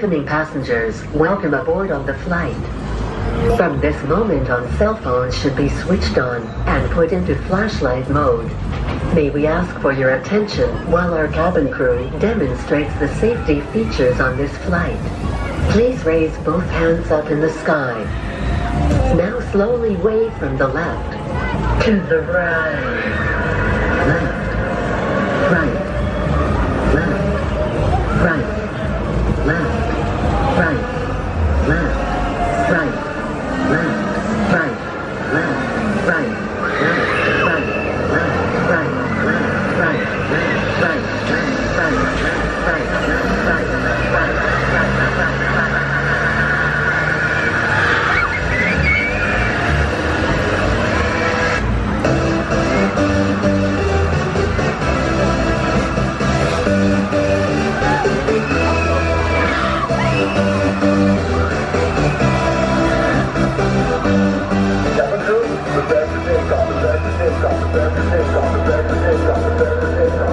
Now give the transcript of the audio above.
evening, passengers. Welcome aboard on the flight. From this moment on, cell phones should be switched on and put into flashlight mode. May we ask for your attention while our cabin crew demonstrates the safety features on this flight. Please raise both hands up in the sky. Now slowly wave from the left to the right. Left, right, left, right, left, right, left, right, left, right, left, right, left, right, left, right, left, right, left, right, left, right, left, right, left, right, left, right, Prepare for takeoff, prepare for takeoff, prepare for takeoff, prepare for takeoff, prepare for takeoff.